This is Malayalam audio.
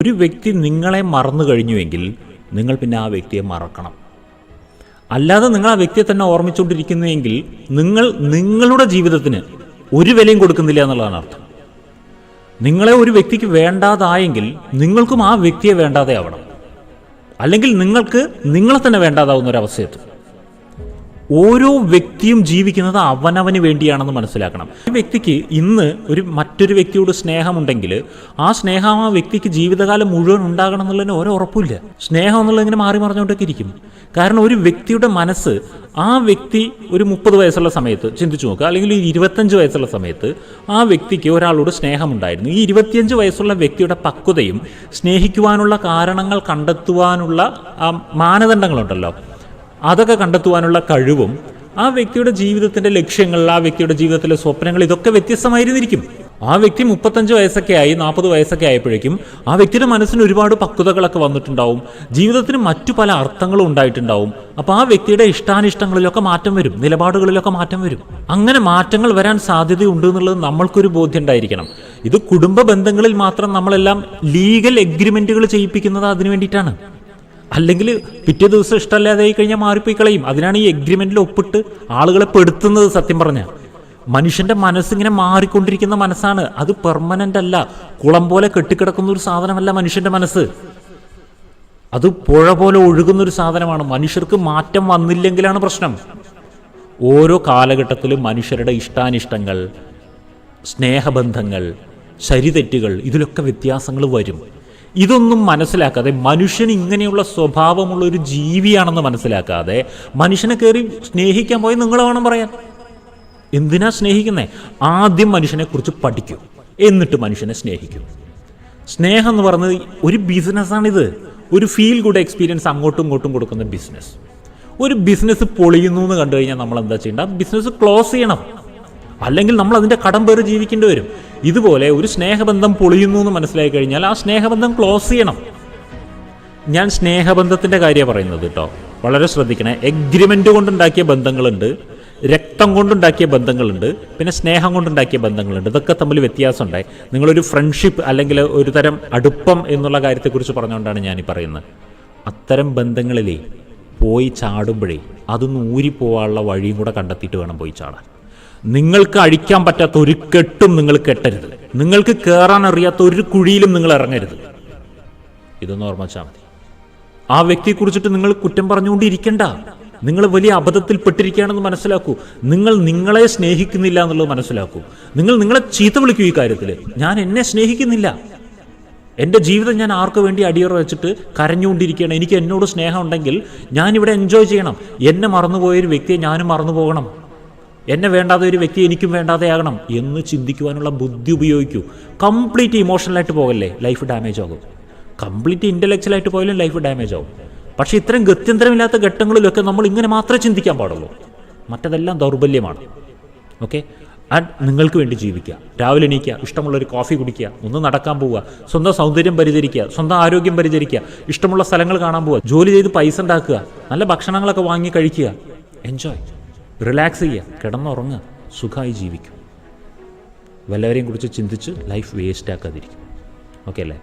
ഒരു വ്യക്തി നിങ്ങളെ മറന്നു കഴിഞ്ഞുവെങ്കിൽ നിങ്ങൾ പിന്നെ ആ വ്യക്തിയെ മറക്കണം. അല്ലാതെ നിങ്ങൾ ആ വ്യക്തിയെ തന്നെ ഓർമ്മിച്ചുകൊണ്ടിരിക്കുന്നുവെങ്കിൽ നിങ്ങൾ നിങ്ങളുടെ ജീവിതത്തിന് ഒരു വിലയും കൊടുക്കുന്നില്ല എന്നുള്ളതാണ് അർത്ഥം. നിങ്ങളെ ഒരു വ്യക്തിക്ക് വേണ്ടാതായെങ്കിൽ നിങ്ങൾക്കും ആ വ്യക്തിയെ വേണ്ടാതെ ആവണം. അല്ലെങ്കിൽ നിങ്ങൾക്ക് നിങ്ങളെ തന്നെ വേണ്ടാതാവുന്ന ഒരവസ്ഥയെത്തും. ഓരോ വ്യക്തിയും ജീവിക്കുന്നത് അവനവന് വേണ്ടിയാണെന്ന് മനസ്സിലാക്കണം. ഈ വ്യക്തിക്ക് ഇന്ന് മറ്റൊരു വ്യക്തിയോട് സ്നേഹമുണ്ടെങ്കിൽ ആ സ്നേഹം ആ വ്യക്തിക്ക് ജീവിതകാലം മുഴുവൻ ഉണ്ടാകണം എന്നുള്ളതിന് ഓരോ ഉറപ്പില്ല. സ്നേഹം എന്നുള്ളത് ഇങ്ങനെ മാറി മറിഞ്ഞുകൊണ്ടൊക്കെ ഇരിക്കും. കാരണം ഒരു വ്യക്തിയുടെ മനസ്സ്, ആ വ്യക്തി ഒരു 30 വയസ്സുള്ള സമയത്ത് ചിന്തിച്ചു നോക്കുക, അല്ലെങ്കിൽ 25 വയസ്സുള്ള സമയത്ത് ആ വ്യക്തിക്ക് ഒരാളോട് സ്നേഹമുണ്ടായിരുന്നു. ഈ 25 വയസ്സുള്ള വ്യക്തിയുടെ പക്വതയും സ്നേഹിക്കുവാനുള്ള കാരണങ്ങൾ കണ്ടെത്തുവാനുള്ള മാനദണ്ഡങ്ങളുണ്ടല്ലോ, അതൊക്കെ കണ്ടെത്തുവാനുള്ള കഴിവും ആ വ്യക്തിയുടെ ജീവിതത്തിൻ്റെ ലക്ഷ്യങ്ങൾ, ആ വ്യക്തിയുടെ ജീവിതത്തിലെ സ്വപ്നങ്ങൾ, ഇതൊക്കെ വ്യത്യസ്തമായിരുന്നിരിക്കും. ആ വ്യക്തി 35 വയസ്സൊക്കെ ആയി 40 വയസ്സൊക്കെ ആയപ്പോഴേക്കും ആ വ്യക്തിയുടെ മനസ്സിന് ഒരുപാട് പക്വതകളൊക്കെ വന്നിട്ടുണ്ടാവും. ജീവിതത്തിന് മറ്റു പല അർത്ഥങ്ങളും ഉണ്ടായിട്ടുണ്ടാവും. അപ്പോൾ ആ വ്യക്തിയുടെ ഇഷ്ടാനിഷ്ടങ്ങളിലൊക്കെ മാറ്റം വരും, നിലപാടുകളിലൊക്കെ മാറ്റം വരും. അങ്ങനെ മാറ്റങ്ങൾ വരാൻ സാധ്യതയുണ്ട് എന്നുള്ളത് നമ്മൾക്കൊരു ബോധ്യം ഉണ്ടായിരിക്കണം. ഇത് കുടുംബ ബന്ധങ്ങളിൽ മാത്രം നമ്മളെല്ലാം ലീഗൽ എഗ്രിമെൻറ്റുകൾ ചെയ്യിപ്പിക്കുന്നത് അതിനു വേണ്ടിയിട്ടാണ്. അല്ലെങ്കിൽ പിറ്റേ ദിവസം ഇഷ്ടമല്ലാതായി കഴിഞ്ഞാൽ മാറിപ്പോയി കളയും. അതിനാണ് ഈ എഗ്രിമെൻറ്റിൽ ഒപ്പിട്ട് ആളുകളെ പെടുത്തുന്നത്. സത്യം പറഞ്ഞാൽ മനുഷ്യൻ്റെ മനസ്സിങ്ങനെ മാറിക്കൊണ്ടിരിക്കുന്ന മനസ്സാണ്. അത് പെർമനൻ്റ് അല്ല, കുളം പോലെ കെട്ടിക്കിടക്കുന്ന ഒരു സാധനമല്ല മനുഷ്യൻ്റെ മനസ്സ്. അത് പുഴ പോലെ ഒഴുകുന്നൊരു സാധനമാണ്. മനുഷ്യർക്ക് മാറ്റം വന്നില്ലെങ്കിലാണ് പ്രശ്നം. ഓരോ കാലഘട്ടത്തിലും മനുഷ്യരുടെ ഇഷ്ടാനിഷ്ടങ്ങൾ, സ്നേഹബന്ധങ്ങൾ, ശരിതെറ്റുകൾ, ഇതിലൊക്കെ വ്യത്യാസങ്ങൾ വരും. ഇതൊന്നും മനസ്സിലാക്കാതെ, മനുഷ്യൻ ഇങ്ങനെയുള്ള സ്വഭാവമുള്ള ഒരു ജീവിയാണെന്ന് മനസ്സിലാക്കാതെ മനുഷ്യനെ കയറി സ്നേഹിക്കാൻ പോയി നിങ്ങൾ വേണം പറയാൻ. എന്തിനാ സ്നേഹിക്കുന്നേ? ആദ്യം മനുഷ്യനെക്കുറിച്ച് പഠിക്കൂ, എന്നിട്ട് മനുഷ്യനെ സ്നേഹിക്കൂ. സ്നേഹം എന്ന് പറയുന്നത് ഒരു ബിസിനസ്സാണിത്. ഒരു ഫീൽ ഗുഡ് എക്സ്പീരിയൻസ് അങ്ങോട്ടും ഇങ്ങോട്ടും കൊടുക്കുന്ന ബിസിനസ്. ഒരു ബിസിനസ് പൊളിയുന്നു എന്ന് കണ്ടു കഴിഞ്ഞാൽ നമ്മൾ എന്താ ചെയ്യേണ്ട? ബിസിനസ് ക്ലോസ് ചെയ്യണം, അല്ലെങ്കിൽ നമ്മൾ അതിൻ്റെ കടം പേര് ജീവിക്കേണ്ടി വരും. ഇതുപോലെ ഒരു സ്നേഹബന്ധം പൊളിയുന്നു എന്ന് മനസ്സിലാക്കി കഴിഞ്ഞാൽ ആ സ്നേഹബന്ധം ക്ലോസ് ചെയ്യണം. ഞാൻ സ്നേഹബന്ധത്തിൻ്റെ കാര്യമാണ് പറയുന്നത് കേട്ടോ, വളരെ ശ്രദ്ധിക്കണേ. എഗ്രിമെൻ്റ് കൊണ്ടുണ്ടാക്കിയ ബന്ധങ്ങളുണ്ട്, രക്തം കൊണ്ടുണ്ടാക്കിയ ബന്ധങ്ങളുണ്ട്, പിന്നെ സ്നേഹം കൊണ്ടുണ്ടാക്കിയ ബന്ധങ്ങളുണ്ട്. ഇതൊക്കെ തമ്മിൽ വ്യത്യാസമുണ്ടായി. നിങ്ങളൊരു ഫ്രണ്ട്ഷിപ്പ് അല്ലെങ്കിൽ ഒരു തരം അടുപ്പം എന്നുള്ള കാര്യത്തെക്കുറിച്ച് പറഞ്ഞുകൊണ്ടാണ് ഞാനീ പറയുന്നത്. അത്തരം ബന്ധങ്ങളിലേ പോയി ചാടുമ്പോഴേ അതൊന്ന് ഊരിപ്പോവാനുള്ള വഴിയും കൂടെ കണ്ടെത്തിയിട്ട് വേണം പോയി ചാടാൻ. നിങ്ങൾക്ക് അഴിക്കാൻ പറ്റാത്ത ഒരു കെട്ടും നിങ്ങൾ കെട്ടരുത്. നിങ്ങൾക്ക് കയറാൻ അറിയാത്ത ഒരു കുഴിയിലും നിങ്ങൾ ഇറങ്ങരുത്. ഇതൊന്ന് ഓർമ്മ വെച്ചാൽ മതി. ആ വ്യക്തിയെക്കുറിച്ചിട്ട് നിങ്ങൾ കുറ്റം പറഞ്ഞുകൊണ്ടിരിക്കണ്ട. നിങ്ങൾ വലിയ അബദ്ധത്തിൽപ്പെട്ടിരിക്കുകയാണെന്ന് മനസ്സിലാക്കൂ. നിങ്ങൾ നിങ്ങളെ സ്നേഹിക്കുന്നില്ല എന്നുള്ളത് മനസ്സിലാക്കൂ. നിങ്ങൾ നിങ്ങളെ ചീത്ത വിളിക്കൂ ഈ കാര്യത്തിൽ. ഞാൻ എന്നെ സ്നേഹിക്കുന്നില്ല, എൻ്റെ ജീവിതം ഞാൻ ആർക്ക് വേണ്ടി അടിയറ വെച്ചിട്ട് കരഞ്ഞുകൊണ്ടിരിക്കുകയാണ്. എനിക്ക് എന്നോട് സ്നേഹം ഉണ്ടെങ്കിൽ ഞാനിവിടെ എൻജോയ് ചെയ്യണം. എന്നെ മറന്നുപോയൊരു വ്യക്തിയെ ഞാനും മറന്നു പോകണം. എന്നെ വേണ്ടാതെ ഒരു വ്യക്തി എനിക്കും വേണ്ടാതെയാകണം എന്ന് ചിന്തിക്കുവാനുള്ള ബുദ്ധി ഉപയോഗിക്കൂ. കംപ്ലീറ്റ് ഇമോഷണലായിട്ട് പോകല്ലേ, ലൈഫ് ഡാമേജ് ആകും. കംപ്ലീറ്റ് ഇൻ്റലക്ച്വലായിട്ട് പോയാലും ലൈഫ് ഡാമേജ് ആകും. പക്ഷേ ഇത്തരം ഗത്യന്തരമില്ലാത്ത ഘട്ടങ്ങളിലൊക്കെ നമ്മൾ ഇങ്ങനെ മാത്രമേ ചിന്തിക്കാൻ പാടുള്ളൂ. മറ്റതെല്ലാം ദൗർബല്യമാണ്. ഓക്കെ, നിങ്ങൾക്ക് വേണ്ടി ജീവിക്കുക. രാവിലെ എണീക്കുക, ഇഷ്ടമുള്ളൊരു കോഫി കുടിക്കുക, ഒന്ന് നടക്കാൻ പോവുക, സ്വന്തം സൗന്ദര്യം പരിചരിക്കുക, സ്വന്തം ആരോഗ്യം പരിചരിക്കുക, ഇഷ്ടമുള്ള സ്ഥലങ്ങൾ കാണാൻ പോവുക, ജോലി ചെയ്ത് പൈസ ഉണ്ടാക്കുക, നല്ല ഭക്ഷണങ്ങളൊക്കെ വാങ്ങി കഴിക്കുക, എൻജോയ്, റിലാക്സ് ചെയ്യുക, കിടന്നുറങ്ങുക, സുഖമായി ജീവിക്കും. വല്ലവരെയും കുറിച്ച് ചിന്തിച്ച് ലൈഫ് വേസ്റ്റ് ആക്കാതിരിക്കും. ഓക്കെ അല്ലേ?